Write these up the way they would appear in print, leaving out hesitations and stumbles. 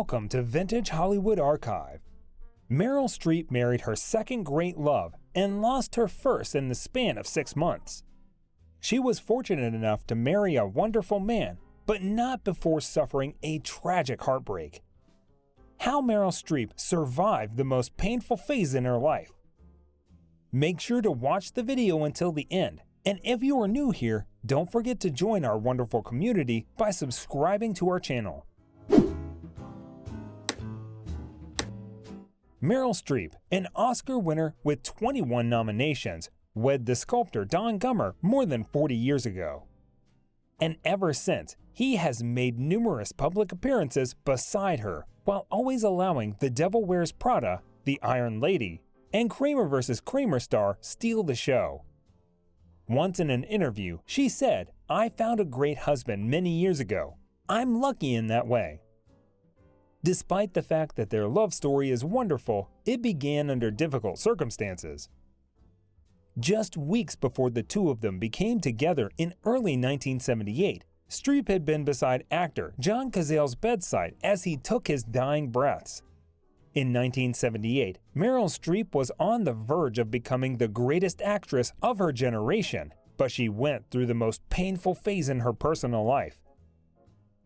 Welcome to Vintage Hollywood Archive. Meryl Streep married her second great love and lost her first in the span of 6 months. She was fortunate enough to marry a wonderful man, but not before suffering a tragic heartbreak. How Meryl Streep survived the most painful phase in her life. Make sure to watch the video until the end, and if you are new here, don't forget to join our wonderful community by subscribing to our channel. Meryl Streep, an Oscar winner with 21 nominations, wed the sculptor Don Gummer more than 40 years ago. And ever since, he has made numerous public appearances beside her, while always allowing The Devil Wears Prada, The Iron Lady, and Kramer vs. Kramer star steal the show. Once in an interview, she said, "I found a great husband many years ago. I'm lucky in that way." Despite the fact that their love story is wonderful, it began under difficult circumstances. Just weeks before the two of them became together in early 1978, Streep had been beside actor John Cazale's bedside as he took his dying breaths. In 1978, Meryl Streep was on the verge of becoming the greatest actress of her generation, but she went through the most painful phase in her personal life.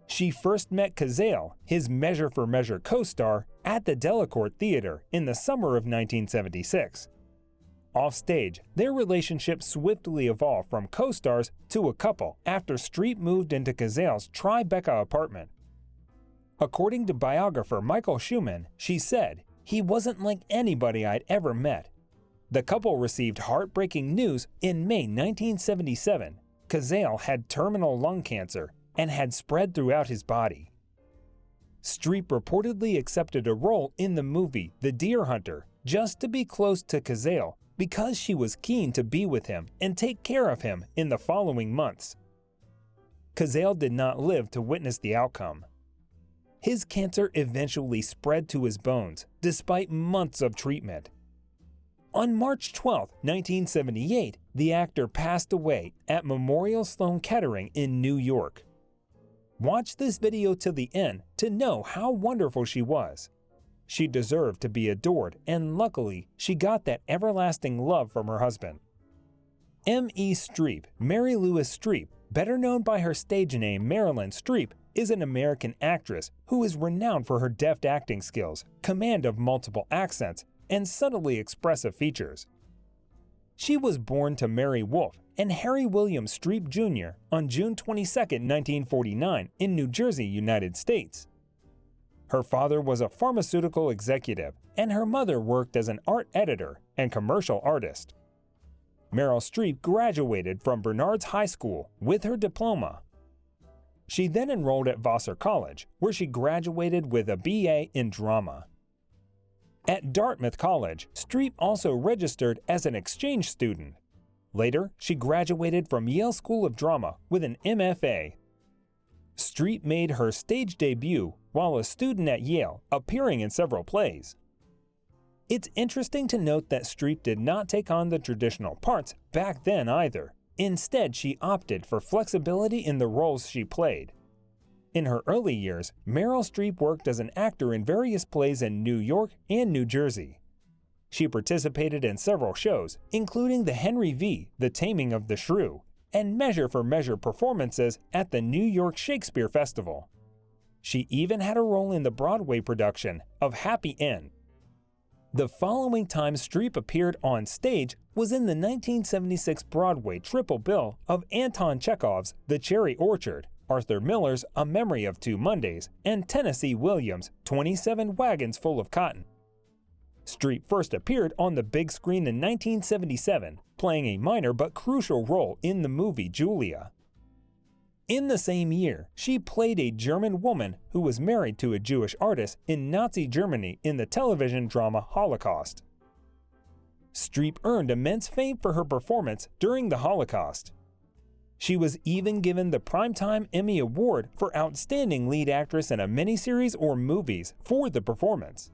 She first met Cazale, his Measure for Measure co-star, at the Delacorte Theater in the summer of 1976. Offstage, their relationship swiftly evolved from co-stars to a couple after Streep moved into Cazale's Tribeca apartment. According to biographer Michael Schumann, she said, "He wasn't like anybody I'd ever met." The couple received heartbreaking news in May 1977. Cazale had terminal lung cancer and had spread throughout his body. Streep reportedly accepted a role in the movie The Deer Hunter just to be close to Cazale because she was keen to be with him and take care of him in the following months. Cazale did not live to witness the outcome. His cancer eventually spread to his bones, despite months of treatment. On March 12, 1978, the actor passed away at Memorial Sloan Kettering in New York. Watch this video till the end to know how wonderful she was. She deserved to be adored, and luckily, she got that everlasting love from her husband. M.E. Streep, Mary Louise Streep, better known by her stage name Marilyn Streep, is an American actress who is renowned for her deft acting skills, command of multiple accents, and subtly expressive features. She was born to Mary Wolfe and Harry William Streep Jr. on June 22, 1949 in New Jersey, United States. Her father was a pharmaceutical executive, and her mother worked as an art editor and commercial artist. Meryl Streep graduated from Bernard's High School with her diploma. She then enrolled at Vassar College, where she graduated with a BA in drama. At Dartmouth College, Streep also registered as an exchange student. Later, she graduated from Yale School of Drama with an MFA. Streep made her stage debut while a student at Yale, appearing in several plays. It's interesting to note that Streep did not take on the traditional parts back then either. Instead, she opted for flexibility in the roles she played. In her early years, Meryl Streep worked as an actor in various plays in New York and New Jersey. She participated in several shows, including the Henry V., The Taming of the Shrew, and Measure for Measure performances at the New York Shakespeare Festival. She even had a role in the Broadway production of Happy End. The following time Streep appeared on stage was in the 1976 Broadway triple bill of Anton Chekhov's The Cherry Orchard, Arthur Miller's A Memory of Two Mondays, and Tennessee Williams' 27 Wagons Full of Cotton. Streep first appeared on the big screen in 1977, playing a minor but crucial role in the movie Julia. In the same year, she played a German woman who was married to a Jewish artist in Nazi Germany in the television drama Holocaust. Streep earned immense fame for her performance during the Holocaust. She was even given the Primetime Emmy Award for Outstanding Lead Actress in a Miniseries or Movies for the performance.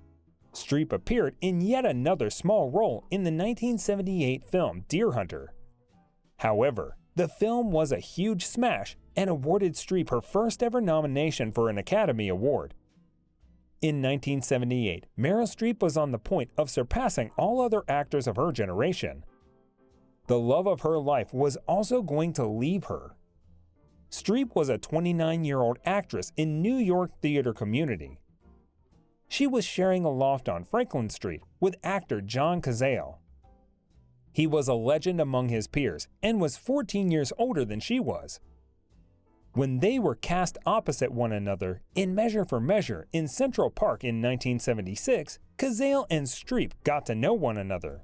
Streep appeared in yet another small role in the 1978 film Deer Hunter. However, the film was a huge smash and awarded Streep her first ever nomination for an Academy Award. In 1978, Meryl Streep was on the point of surpassing all other actors of her generation. The love of her life was also going to leave her. Streep was a 29-year-old actress in New York theater community. She was sharing a loft on Franklin Street with actor John Cazale. He was a legend among his peers and was 14 years older than she was. When they were cast opposite one another in Measure for Measure in Central Park in 1976, Cazale and Streep got to know one another.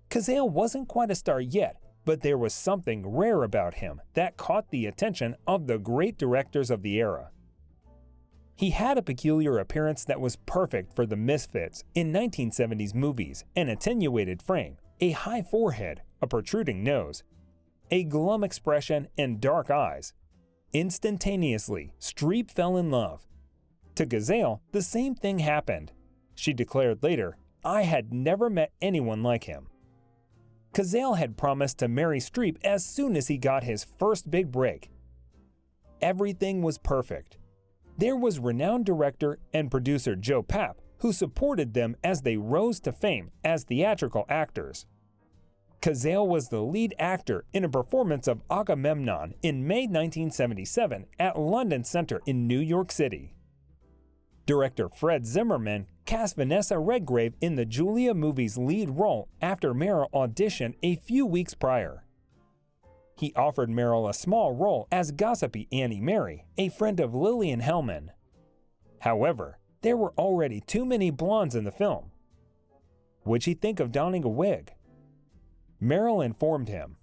Cazale wasn't quite a star yet, but there was something rare about him that caught the attention of the great directors of the era. He had a peculiar appearance that was perfect for the misfits in 1970s movies: an attenuated frame, a high forehead, a protruding nose, a glum expression, and dark eyes. Instantaneously, Streep fell in love. To Cazale, the same thing happened. She declared later, "I had never met anyone like him." Cazale had promised to marry Streep as soon as he got his first big break. Everything was perfect. There was renowned director and producer Joe Papp, who supported them as they rose to fame as theatrical actors. Cazale was the lead actor in a performance of Agamemnon in May 1977 at London Center in New York City. Director Fred Zimmerman cast Vanessa Redgrave in the Julia movie's lead role after Meryl auditioned a few weeks prior. He offered Meryl a small role as gossipy Annie Mary, a friend of Lillian Hellman. However, there were already too many blondes in the film. Would she think of donning a wig? Meryl informed him.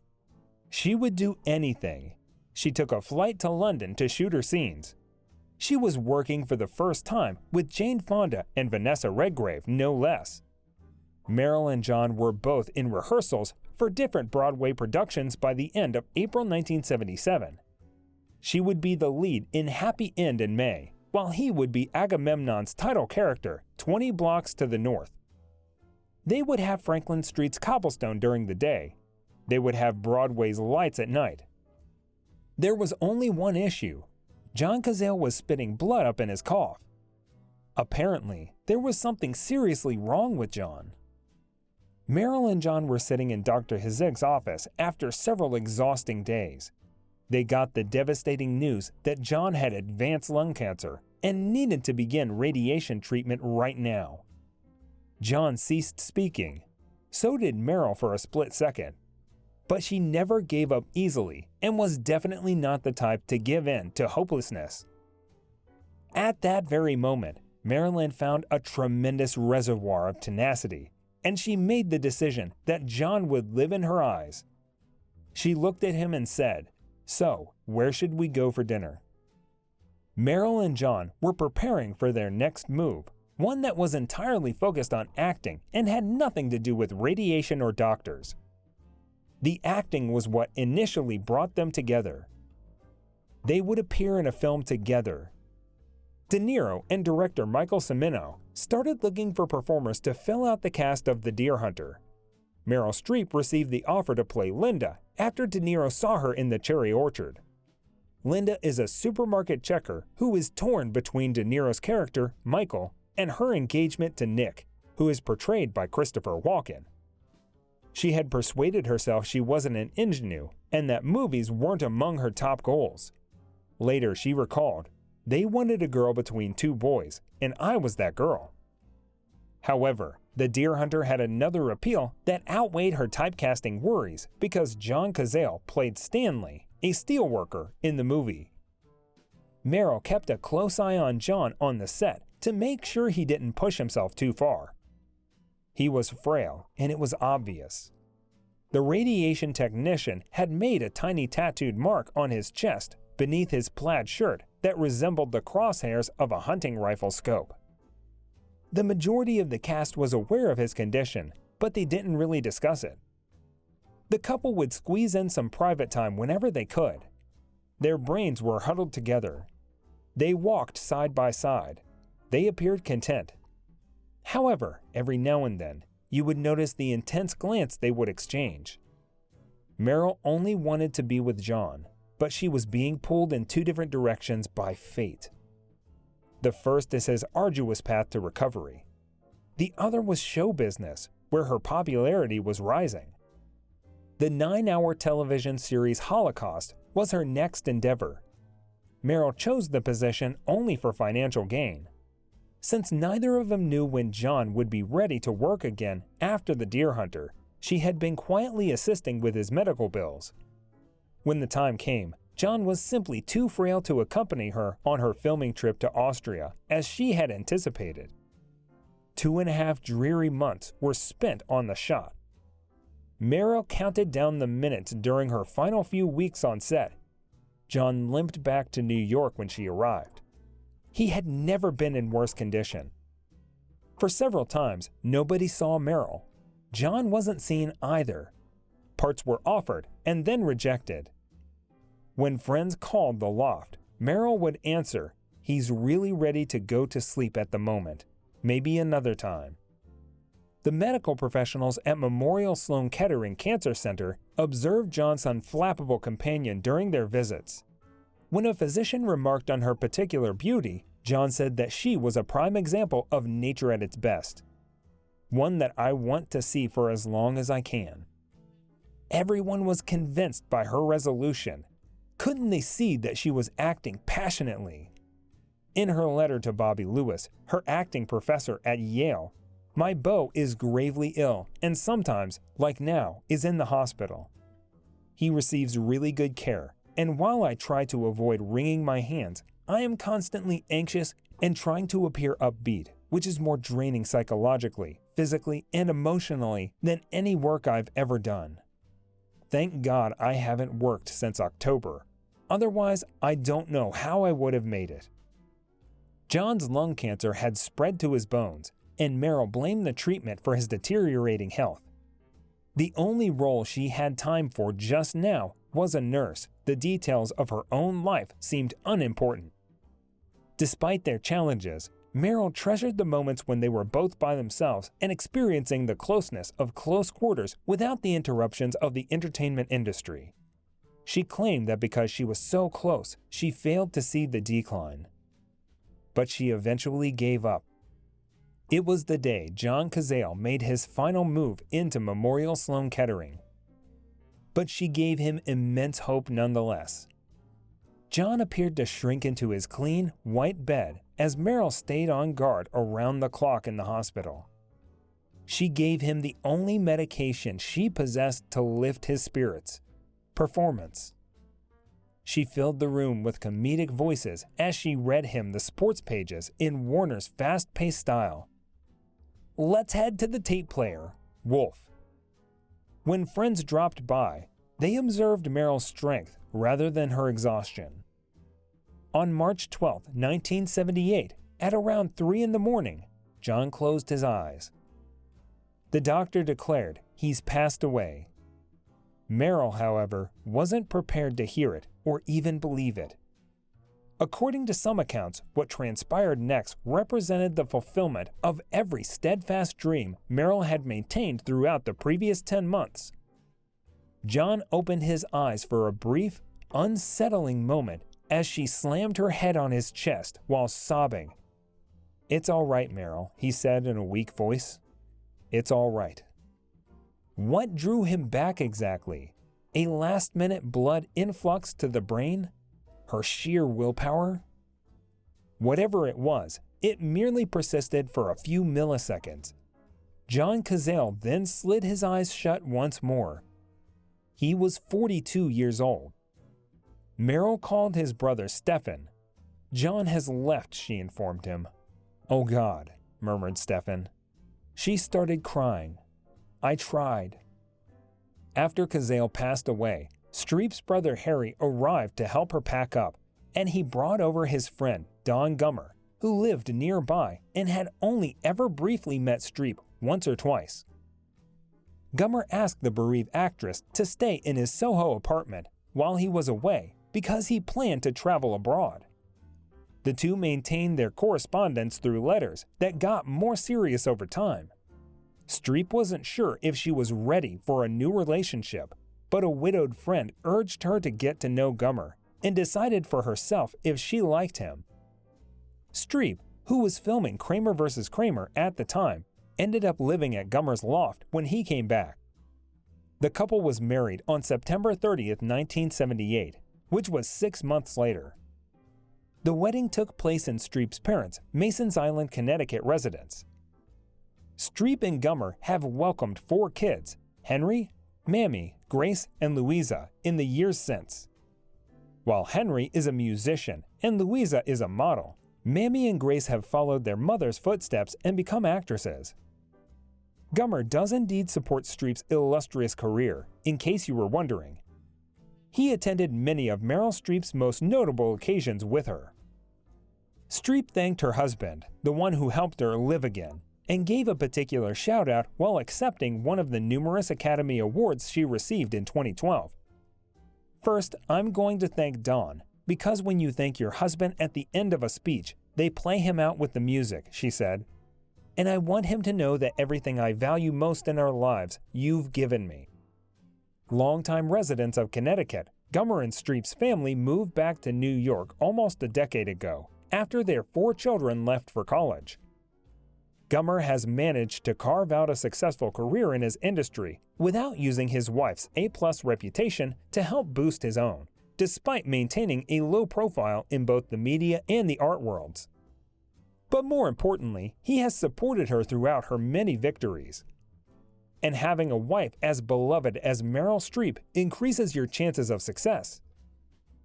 She would do anything. She took a flight to London to shoot her scenes. She was working for the first time with Jane Fonda and Vanessa Redgrave, no less. Meryl and John were both in rehearsals for different Broadway productions by the end of April 1977. She would be the lead in Happy End in May, while he would be Agamemnon's title character, 20 blocks to the north. They would have Franklin Street's cobblestone during the day. They would have Broadway's lights at night. There was only one issue. John Cazale was spitting blood up in his cough. Apparently, there was something seriously wrong with John. Meryl and John were sitting in Dr. Hizig's office after several exhausting days. They got the devastating news that John had advanced lung cancer and needed to begin radiation treatment right now. John ceased speaking. So did Meryl for a split second. But she never gave up easily and was definitely not the type to give in to hopelessness. At that very moment, Marilyn found a tremendous reservoir of tenacity, and she made the decision that John would live in her eyes. She looked at him and said, "So, where should we go for dinner?" Meryl and John were preparing for their next move, one that was entirely focused on acting and had nothing to do with radiation or doctors. The acting was what initially brought them together. They would appear in a film together. De Niro and director Michael Cimino started looking for performers to fill out the cast of The Deer Hunter. Meryl Streep received the offer to play Linda after De Niro saw her in The Cherry Orchard. Linda is a supermarket checker who is torn between De Niro's character, Michael, and her engagement to Nick, who is portrayed by Christopher Walken. She had persuaded herself she wasn't an ingenue and that movies weren't among her top goals. Later, she recalled, "They wanted a girl between two boys, and I was that girl." However, The Deer Hunter had another appeal that outweighed her typecasting worries because John Cazale played Stanley, a steelworker, in the movie. Meryl kept a close eye on John on the set to make sure he didn't push himself too far. He was frail, and it was obvious. The radiation technician had made a tiny tattooed mark on his chest beneath his plaid shirt that resembled the crosshairs of a hunting rifle scope. The majority of the cast was aware of his condition, but they didn't really discuss it. The couple would squeeze in some private time whenever they could. Their brains were huddled together. They walked side by side. They appeared content. However, every now and then, you would notice the intense glance they would exchange. Meryl only wanted to be with John, but she was being pulled in two different directions by fate. The first is his arduous path to recovery. The other was show business, where her popularity was rising. The 9-hour television series Holocaust was her next endeavor. Meryl chose the position only for financial gain. Since neither of them knew when John would be ready to work again after The Deer Hunter, she had been quietly assisting with his medical bills. When the time came, John was simply too frail to accompany her on her filming trip to Austria as she had anticipated. 2.5 dreary months were spent on the shot. Meryl counted down the minutes during her final few weeks on set. John limped back to New York when she arrived. He had never been in worse condition. For several times, nobody saw Meryl. John wasn't seen either. Parts were offered and then rejected. When friends called the loft, Meryl would answer, "He's really ready to go to sleep at the moment. Maybe another time." The medical professionals at Memorial Sloan Kettering Cancer Center observed John's unflappable companion during their visits. When a physician remarked on her particular beauty, John said that she was a prime example of nature at its best. One that I want to see for as long as I can. Everyone was convinced by her resolution. Couldn't they see that she was acting passionately? In her letter to Bobby Lewis, her acting professor at Yale, "My beau is gravely ill and sometimes, like now, is in the hospital. He receives really good care, and while I try to avoid wringing my hands, I am constantly anxious and trying to appear upbeat, which is more draining psychologically, physically, and emotionally than any work I've ever done. Thank God I haven't worked since October. Otherwise, I don't know how I would have made it." John's lung cancer had spread to his bones, and Meryl blamed the treatment for his deteriorating health. The only role she had time for just now was a nurse. The details of her own life seemed unimportant. Despite their challenges, Meryl treasured the moments when they were both by themselves and experiencing the closeness of close quarters without the interruptions of the entertainment industry. She claimed that because she was so close, she failed to see the decline. But she eventually gave up. It was the day John Cazale made his final move into Memorial Sloan Kettering. But she gave him immense hope nonetheless. John appeared to shrink into his clean, white bed as Meryl stayed on guard around the clock in the hospital. She gave him the only medication she possessed to lift his spirits: performance. She filled the room with comedic voices as she read him the sports pages in Warner's fast-paced style. "Let's head to the tape player, Wolf." When friends dropped by, they observed Meryl's strength rather than her exhaustion. On March 12, 1978, at around 3 in the morning, John closed his eyes. The doctor declared he's passed away. Meryl, however, wasn't prepared to hear it or even believe it. According to some accounts, what transpired next represented the fulfillment of every steadfast dream Meryl had maintained throughout the previous 10 months. John opened his eyes for a brief, unsettling moment as she slammed her head on his chest while sobbing. "It's all right, Meryl," he said in a weak voice. "It's all right." What drew him back exactly? A last-minute blood influx to the brain? Her sheer willpower? Whatever it was, it merely persisted for a few milliseconds. John Cazale then slid his eyes shut once more. He was 42 years old. Meryl called his brother Stefan. "John has left," she informed him. "Oh God," murmured Stefan. She started crying. "I tried." After Cazale passed away, Streep's brother Harry arrived to help her pack up, and he brought over his friend Don Gummer, who lived nearby and had only ever briefly met Streep once or twice. Gummer asked the bereaved actress to stay in his Soho apartment while he was away because he planned to travel abroad. The two maintained their correspondence through letters that got more serious over time. Streep wasn't sure if she was ready for a new relationship, but a widowed friend urged her to get to know Gummer and decided for herself if she liked him. Streep, who was filming Kramer vs. Kramer at the time, ended up living at Gummer's loft when he came back. The couple was married on September 30th, 1978, which was 6 months later. The wedding took place in Streep's parents' Masons Island, Connecticut residence. Streep and Gummer have welcomed 4 kids, Henry, Mammy, Grace, and Louisa, in the years since. While Henry is a musician and Louisa is a model, Mammy and Grace have followed their mother's footsteps and become actresses. Gummer does indeed support Streep's illustrious career, in case you were wondering. He attended many of Meryl Streep's most notable occasions with her. Streep thanked her husband, the one who helped her live again, and gave a particular shout-out while accepting one of the numerous Academy Awards she received in 2012. First, I'm going to thank Don, because when you thank your husband at the end of a speech, they play him out with the music, she said. And I want him to know that everything I value most in our lives, you've given me. Longtime residents of Connecticut, Gummer and Streep's family moved back to New York almost a decade ago, after their 4 children left for college. Gummer has managed to carve out a successful career in his industry without using his wife's A-plus reputation to help boost his own, despite maintaining a low profile in both the media and the art worlds. But more importantly, he has supported her throughout her many victories. And having a wife as beloved as Meryl Streep increases your chances of success.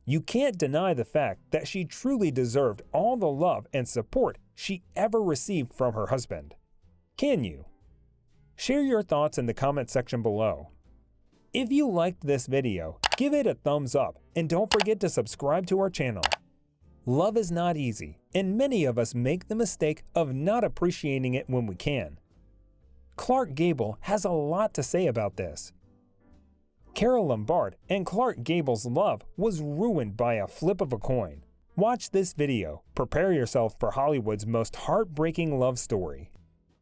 You can't deny the fact that she truly deserved all the love and support she ever received from her husband. Can you? Share your thoughts in the comment section below. If you liked this video, give it a thumbs up and don't forget to subscribe to our channel. Love is not easy, and many of us make the mistake of not appreciating it when we can. Clark Gable has a lot to say about this. Carol Lombard and Clark Gable's love was ruined by a flip of a coin. Watch this video. Prepare yourself for Hollywood's most heartbreaking love story.